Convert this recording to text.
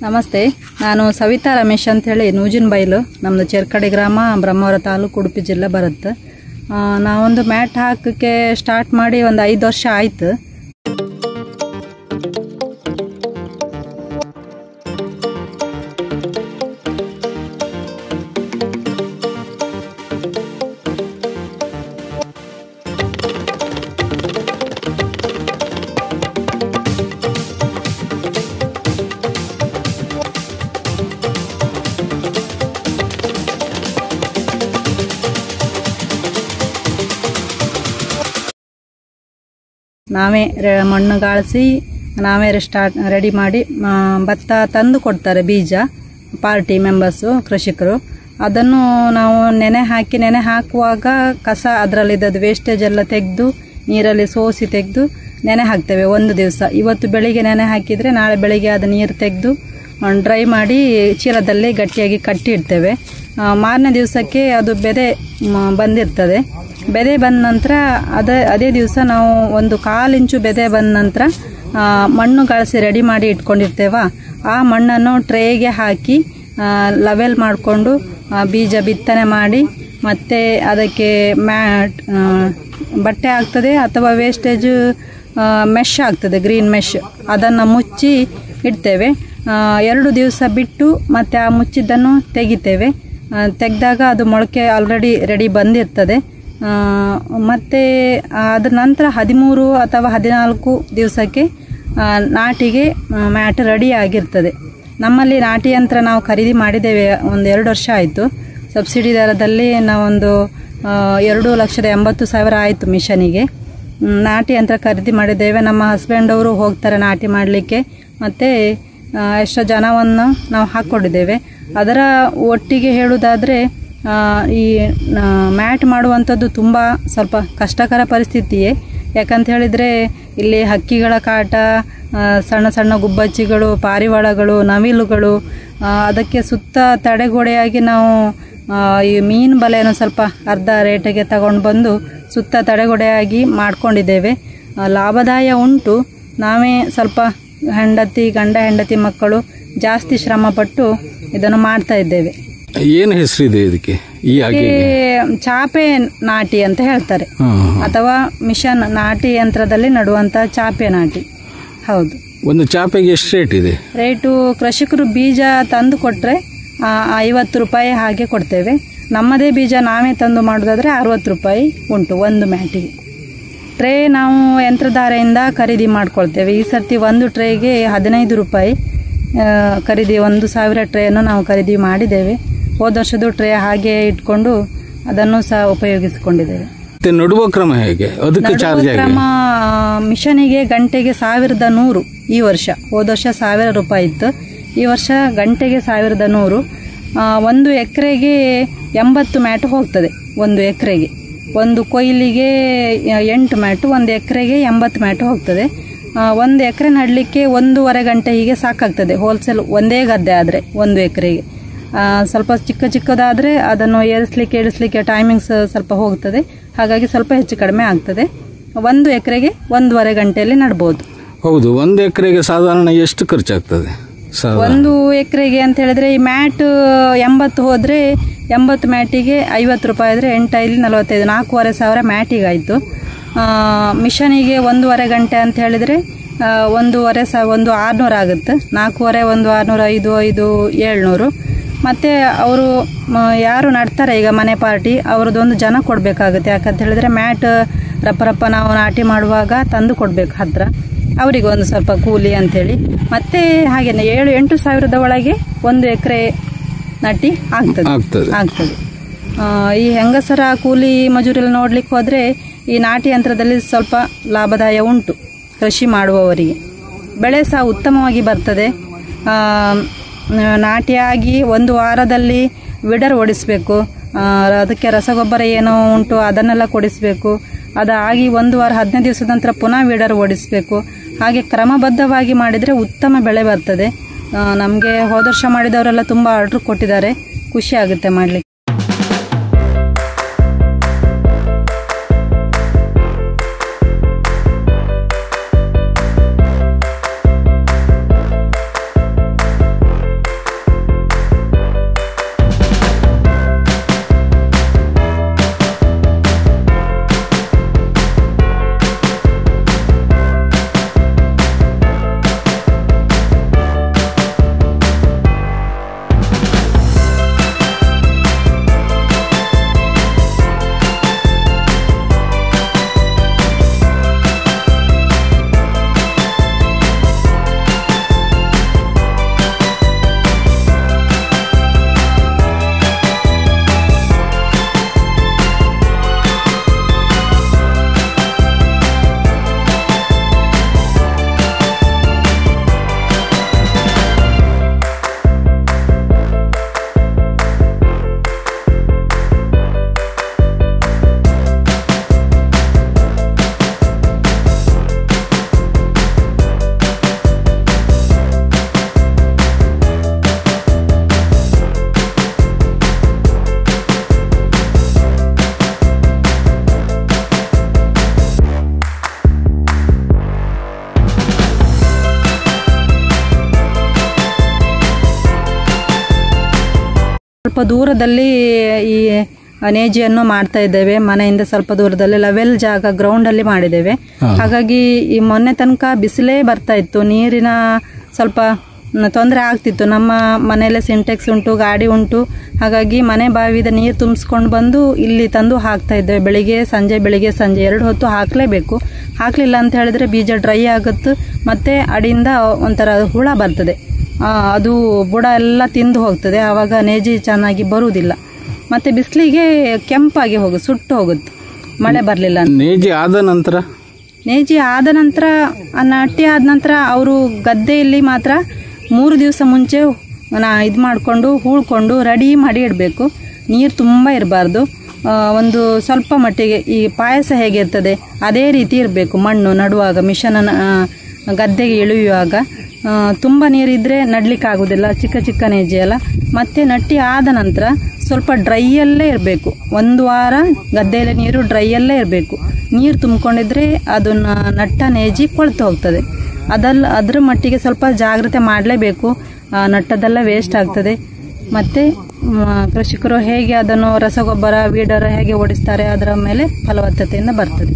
ನಮಸ್ತೆ, ನಾನು ಸವಿತಾ ರಮೇಶ್ ಅಂತೇಳಿ ನೂಜಿನ ಬೈಲು, ನಮ್ಮದು ಚೆರ್ಕಡೆ ಗ್ರಾಮ, ಬ್ರಹ್ಮಾವರ ತಾಲೂಕು, ಉಡುಪಿ ಜಿಲ್ಲೆ ಬರುತ್ತೆ. ನಾವೊಂದು ಮ್ಯಾಟ್ ಹಾಕೋಕ್ಕೆ ಸ್ಟಾರ್ಟ್ ಮಾಡಿ ಒಂದು 5 ವರ್ಷ ಆಯಿತು. ನಾವೇ ಮಣ್ಣು ಗಾಳಿಸಿ ನಾವೇ ರೆಡಿ ಮಾಡಿ ಭತ್ತ ತಂದು ಕೊಡ್ತಾರೆ, ಬೀಜ ಪಾರ್ಟಿ ಮೆಂಬರ್ಸು, ಕೃಷಿಕರು. ಅದನ್ನು ನಾವು ನೆನೆ ಹಾಕುವಾಗ ಕಸ ಅದರಲ್ಲಿದ್ದದ್ದು ವೇಸ್ಟೇಜ್ ಎಲ್ಲ ತೆಗೆದು ನೀರಲ್ಲಿ ಸೋಸಿ ತೆಗೆದು ನೆನೆ ಹಾಕ್ತೇವೆ 1 ದಿವಸ. ಇವತ್ತು ಬೆಳಿಗ್ಗೆ ನೆನೆ ಹಾಕಿದರೆ ನಾಳೆ ಬೆಳಿಗ್ಗೆ ಅದು ನೀರು ತೆಗೆದು ಡ್ರೈ ಮಾಡಿ ಚೀಲದಲ್ಲಿ ಗಟ್ಟಿಯಾಗಿ ಕಟ್ಟಿ ಇಡ್ತೇವೆ. ಮಾರನೇ ದಿವಸಕ್ಕೆ ಅದು ಬೆದೆ ಬಂದಿರ್ತದೆ. ಬೆದೆ ಬಂದ ನಂತರ ಅದೇ ದಿವಸ ನಾವು 1/4 ಇಂಚು ಬೆದೆ ಬಂದ ನಂತರ ಮಣ್ಣು ಗಾಳಿಸಿ ರೆಡಿ ಮಾಡಿ ಇಟ್ಕೊಂಡಿರ್ತೇವ. ಆ ಮಣ್ಣನ್ನು ಟ್ರೇಗೆ ಹಾಕಿ ಲೆವೆಲ್ ಮಾಡಿಕೊಂಡು ಬೀಜ ಬಿತ್ತನೆ ಮಾಡಿ, ಮತ್ತು ಅದಕ್ಕೆ ಬಟ್ಟೆ ಆಗ್ತದೆ ಅಥವಾ ವೇಸ್ಟೇಜ್ ಮೆಶ್ ಆಗ್ತದೆ, ಗ್ರೀನ್ ಮೆಶ್, ಅದನ್ನು ಮುಚ್ಚಿ ಇಡ್ತೇವೆ. 2 ದಿವಸ ಬಿಟ್ಟು ಮತ್ತೆ ಆ ಮುಚ್ಚಿದ್ದನ್ನು ತೆಗಿತೇವೆ. ತೆಗೆದಾಗ ಅದು ಮೊಳಕೆ ಆಲ್ರೆಡಿ ರೆಡಿ ಬಂದಿರ್ತದೆ. ಮತ್ತು ಅದರ ನಂತರ 13 ಅಥವಾ 14 ದಿವಸಕ್ಕೆ ನಾಟಿಗೆ ಮ್ಯಾಟ್ ರೆಡಿ ಆಗಿರ್ತದೆ. ನಮ್ಮಲ್ಲಿ ನಾಟಿ ಯಂತ್ರ ನಾವು ಖರೀದಿ ಮಾಡಿದ್ದೇವೆ, 1-2 ವರ್ಷ ಆಯಿತು. ಸಬ್ಸಿಡಿ ದರದಲ್ಲಿ ನಾವೊಂದು 2,80,000 ಆಯಿತು ಮಿಷನಿಗೆ. ನಾಟಿ ಯಂತ್ರ ಖರೀದಿ ಮಾಡಿದ್ದೇವೆ. ನಮ್ಮ ಹಸ್ಬೆಂಡ್ ಅವರು ಹೋಗ್ತಾರೆ ನಾಟಿ ಮಾಡಲಿಕ್ಕೆ, ಮತ್ತು ಎಷ್ಟೋ ಜನವನ್ನು ನಾವು ಹಾಕ್ಕೊಂಡಿದ್ದೇವೆ. ಅದರ ಒಟ್ಟಿಗೆ ಹೇಳುವುದಾದರೆ ಈ ಮ್ಯಾಟ್ ಮಾಡುವಂಥದ್ದು ತುಂಬ ಸ್ವಲ್ಪ ಕಷ್ಟಕರ ಪರಿಸ್ಥಿತಿಯೇ. ಯಾಕಂತ ಹೇಳಿದರೆ ಇಲ್ಲಿ ಹಕ್ಕಿಗಳ ಕಾಟ, ಸಣ್ಣ ಸಣ್ಣ ಗುಬ್ಬಚ್ಚಿಗಳು, ಪಾರಿವಾಳಗಳು, ನವಿಲುಗಳು, ಅದಕ್ಕೆ ಸುತ್ತ ತಡೆಗೋಡೆಯಾಗಿ ನಾವು ಈ ಮೀನು ಬಲೆಯನ್ನು ಸ್ವಲ್ಪ ಅರ್ಧ ರೇಟಿಗೆ ತಗೊಂಡು ಬಂದು ಸುತ್ತ ತಡೆಗೋಡೆಯಾಗಿ ಮಾಡ್ಕೊಂಡಿದ್ದೇವೆ. ಲಾಭದಾಯ ಉಂಟು. ನಾವೇ ಸ್ವಲ್ಪ ಗಂಡ ಹೆಂಡತಿ ಮಕ್ಕಳು ಜಾಸ್ತಿ ಶ್ರಮಪಟ್ಟು ಇದನ್ನು ಮಾಡ್ತಾ ಇದ್ದೇವೆ. ಏನು ಹೆಸರಿದೆ ಇದಕ್ಕೆ? ಚಾಪೆ ನಾಟಿ ಅಂತ ಹೇಳ್ತಾರೆ, ಅಥವಾ ಮಿಷನ್ ನಾಟಿ ಯಂತ್ರದಲ್ಲಿ ನಡುವಂತ ಚಾಪೆ ನಾಟಿ. ಹೌದು. ಒಂದು ಚಾಪೆಗೆ ಎಷ್ಟು ರೇಟ್ ಇದೆ? ರೇಟು ಕೃಷಿಕರು ಬೀಜ ತಂದು ಕೊಟ್ರೆ 50 ರೂಪಾಯಿ ಹಾಗೆ ಕೊಡ್ತೇವೆ. ನಮ್ಮದೇ ಬೀಜ ನಾವೇ ತಂದು ಮಾಡೋದಾದ್ರೆ 60 ರೂಪಾಯಿ ಉಂಟು ಒಂದು ಮ್ಯಾಟಿಗೆ. ಟ್ರೇ ನಾವು ಯಂತ್ರಧಾರೆಯಿಂದ ಖರೀದಿ ಮಾಡ್ಕೊಳ್ತೇವೆ. ಈ ಸರ್ತಿ ಒಂದು ಟ್ರೇಗೆ 15 ರೂಪಾಯಿ ಖರೀದಿ, 1,000 ಟ್ರೇಯನ್ನು ನಾವು ಖರೀದಿ ಮಾಡಿದ್ದೇವೆ. ಹೋದ ವರ್ಷದ ಟ್ರೇ ಹಾಗೆ ಇಟ್ಕೊಂಡು ಅದನ್ನು ಸಹ ಉಪಯೋಗಿಸಿಕೊಂಡಿದ್ದೇವೆ. ನಡುವ ಕ್ರಮ ಹೇಗೆ? ಅದಕ್ಕೆ ಚಾರ್ಜ್ ಕ್ರಮ ಮಿಷನಿಗೆ ಗಂಟೆಗೆ 1,100 ಈ ವರ್ಷ. ಹೋದ ವರ್ಷ 1,000 ರೂಪಾಯಿ ಇತ್ತು, ಈ ವರ್ಷ ಗಂಟೆಗೆ 1,100. 1 ಎಕರೆಗೆ 80 ಮ್ಯಾಟ್ ಹೋಗ್ತದೆ. 1 ಎಕರೆಗೆ, ಒಂದು ಕೊಯ್ಲಿಗೆ 8 ಮ್ಯಾಟು, 1 ಎಕರೆಗೆ 80 ಮ್ಯಾಟ್ ಹೋಗ್ತದೆ. 1 ಎಕರೆ ನಡಲಿಕ್ಕೆ 1.5 ಗಂಟೆ ಹೀಗೆ ಸಾಕಾಗ್ತದೆ. ಹೋಲ್ಸೇಲ್ ಒಂದೇ ಗದ್ದೆ ಆದರೆ 1 ಎಕರೆಗೆ. ಸ್ವಲ್ಪ ಚಿಕ್ಕದಾದರೆ ಅದನ್ನು ಇಳಿಸ್ಲಿಕ್ಕೆ ಟೈಮಿಂಗ್ಸ್ ಸ್ವಲ್ಪ ಹೋಗ್ತದೆ, ಹಾಗಾಗಿ ಸ್ವಲ್ಪ ಹೆಚ್ಚು ಕಡಿಮೆ ಆಗ್ತದೆ. 1 ಎಕರೆಗೆ 1.5 ಗಂಟೆಯಲ್ಲಿ ನಡ್ಬೋದು. ಹೌದು. 1 ಎಕರೆಗೆ ಸಾಧಾರಣ ಎಷ್ಟು ಖರ್ಚಾಗ್ತದೆ? 1 ಎಕರೆಗೆ ಅಂತ ಹೇಳಿದ್ರೆ ಈ ಮ್ಯಾಟ್ 80 ಹೋದರೆ 80 ಮ್ಯಾಟಿಗೆ 50 ರೂಪಾಯಿ ಆದರೆ 8×5 45, 4,500 ಮ್ಯಾಟಿಗೆ ಆಯಿತು. ಮಿಷನಿಗೆ 1.5 ಗಂಟೆ ಅಂತ ಹೇಳಿದರೆ 1,600 ಆಗುತ್ತೆ. 4,500 1,600 5 700. ಮತ್ತು ಅವರು ಯಾರು ನಡ್ತಾರೆ ಈಗ ಮನೆ ಪಾರ್ಟಿ, ಅವ್ರದ್ದೊಂದು ಜನ ಕೊಡಬೇಕಾಗುತ್ತೆ. ಯಾಕಂತ ಹೇಳಿದ್ರೆ ಮ್ಯಾಟ್ ರಪ್ಪ ನಾವು ನಾಟಿ ಮಾಡುವಾಗ ತಂದು ಕೊಡಬೇಕು ಹತ್ರ, ಅವರಿಗೆ ಒಂದು ಸ್ವಲ್ಪ ಕೂಲಿ ಅಂಥೇಳಿ. ಮತ್ತು ಹಾಗೆಯೇ 7-8 ಸಾವಿರದ ಒಳಗೆ 1 ಎಕರೆ ನಾಟಿ ಆಗ್ತದೆ. ಈ ಹೆಂಗಸರ ಕೂಲಿ ಮಜೂರಿಯಲ್ಲಿ ನೋಡ್ಲಿಕ್ಕೆ ಹೋದರೆ ಈ ನಾಟಿ ಯಂತ್ರದಲ್ಲಿ ಸ್ವಲ್ಪ ಲಾಭದಾಯ ಉಂಟು ಕೃಷಿ ಮಾಡುವವರಿಗೆ. ಬೆಳೆ ಸಹ ಉತ್ತಮವಾಗಿ ಬರ್ತದೆ. ನಾಟಿಯಾಗಿ 1 ವಾರದಲ್ಲಿ ವಿಡರ್ ಓಡಿಸಬೇಕು, ಅದಕ್ಕೆ ರಸಗೊಬ್ಬರ ಏನೋ ಉಂಟು ಅದನ್ನೆಲ್ಲ ಕೊಡಿಸಬೇಕು. ಅದಾಗಿ 1 ವಾರ 15 ದಿವಸದ ನಂತರ ಪುನಃ ವಿಡರ್ ಓಡಿಸಬೇಕು. ಹಾಗೆ ಕ್ರಮಬದ್ಧವಾಗಿ ಮಾಡಿದರೆ ಉತ್ತಮ ಬೆಳೆ ಬರ್ತದೆ. ನಮಗೆ ಹೋದ ವರ್ಷ ಮಾಡಿದವರೆಲ್ಲ ತುಂಬ ಆರ್ಡ್ರ್ ಕೊಟ್ಟಿದ್ದಾರೆ, ಖುಷಿ ಆಗುತ್ತೆ ಮಾಡಲಿಕ್ಕೆ. ಸ್ವಲ್ಪ ದೂರದಲ್ಲಿ ಈ ನೇಜಿಯನ್ನು ಮಾಡ್ತಾ ಇದ್ದೇವೆ. ಮನೆಯಿಂದ ಸ್ವಲ್ಪ ದೂರದಲ್ಲಿ ಲೆವೆಲ್ ಜಾಗ ಗ್ರೌಂಡಲ್ಲಿ ಮಾಡಿದ್ದೇವೆ. ಹಾಗಾಗಿ ಈ ಮೊನ್ನೆ ತನಕ ಬಿಸಿಲೇ ಬರ್ತಾ ಇತ್ತು, ನೀರಿನ ಸ್ವಲ್ಪ ತೊಂದರೆ ಆಗ್ತಿತ್ತು. ನಮ್ಮ ಮನೆಯಲ್ಲೇ ಸಿಂಟೆಕ್ಸ್ ಉಂಟು, ಗಾಡಿ ಉಂಟು. ಹಾಗಾಗಿ ಮನೆ ಬಾವಿದ ನೀರು ತುಂಬಿಸ್ಕೊಂಡು ಬಂದು ಇಲ್ಲಿ ತಂದು ಹಾಕ್ತಾ ಇದ್ದೇವೆ. ಬೆಳಿಗ್ಗೆ ಸಂಜೆ 2 ಹೊತ್ತು ಹಾಕಲೇಬೇಕು. ಹಾಕಲಿಲ್ಲ ಅಂತ ಹೇಳಿದ್ರೆ ಬೀಜ ಡ್ರೈ ಆಗುತ್ತೆ, ಮತ್ತೆ ಅಡಿಯಿಂದ ಒಂಥರ ಹುಳ ಬರ್ತದೆ. ಅದು ಬುಡ ಎಲ್ಲ ತಿಂದು ಹೋಗ್ತದೆ. ಆವಾಗ ನೇಜಿ ಚೆನ್ನಾಗಿ ಬರುವುದಿಲ್ಲ. ಮತ್ತೆ ಬಿಸಿಲಿಗೆ ಕೆಂಪಾಗಿ ಸುಟ್ಟು ಹೋಗುತ್ತೆ ಮಳೆ ಬರಲಿಲ್ಲ. ನೇಜಿ ಆದ ನಂತರ ನಾಟಿ ಆದ ನಂತರ ಅವರು ಗದ್ದೆಯಲ್ಲಿ ಮಾತ್ರ 3 ದಿವಸ ಮುಂಚೆ ಇದು ಮಾಡಿಕೊಂಡು ಹೂಳ್ಕೊಂಡು ರೆಡಿ ಮಾಡಿ ಇಡಬೇಕು. ನೀರು ತುಂಬ ಇರಬಾರ್ದು. ಒಂದು ಸ್ವಲ್ಪ ಮಟ್ಟಿಗೆ ಈ ಪಾಯಸ ಹೇಗೆ ಇರ್ತದೆ ಅದೇ ರೀತಿ ಇರಬೇಕು. ಮಣ್ಣು ನಡುವಾಗ ಮಿಷನ್ ಗದ್ದೆಗೆ ಇಳಿಯುವಾಗ ತುಂಬ ನೀರಿದ್ರೆ ನಡ್ಲಿಕ್ಕೆ ಆಗೋದಿಲ್ಲ, ಚಿಕ್ಕ ನೇಜಿ ಅಲ್ಲ. ಮತ್ತೆ ನಟ್ಟಿ ಆದ ನಂತರ ಸ್ವಲ್ಪ ಡ್ರೈಯಲ್ಲೇ ಇರಬೇಕು. 1 ವಾರ ಗದ್ದೆಯಲ್ಲಿ ನೀರು ಡ್ರೈಯಲ್ಲೇ ಇರಬೇಕು. ನೀರು ತುಂಬಿಕೊಂಡಿದ್ರೆ ಅದನ್ನು ನಟ್ಟ ನೇಜಿ ಕೊಳ್ತು ಹೋಗ್ತದೆ. ಅದ್ರ ಮಟ್ಟಿಗೆ ಸ್ವಲ್ಪ ಜಾಗ್ರತೆ ಮಾಡಲೇಬೇಕು. ನಟ್ಟದೆಲ್ಲ ವೇಸ್ಟ್ ಆಗ್ತದೆ. ಮತ್ತು ಕೃಷಿಕರು ಹೇಗೆ ಅದನ್ನು ರಸಗೊಬ್ಬರ ವೀಡರ್ ಹೇಗೆ ಓಡಿಸ್ತಾರೆ ಅದರ ಮೇಲೆ ಫಲವತ್ತತೆಯಿಂದ ಬರ್ತದೆ.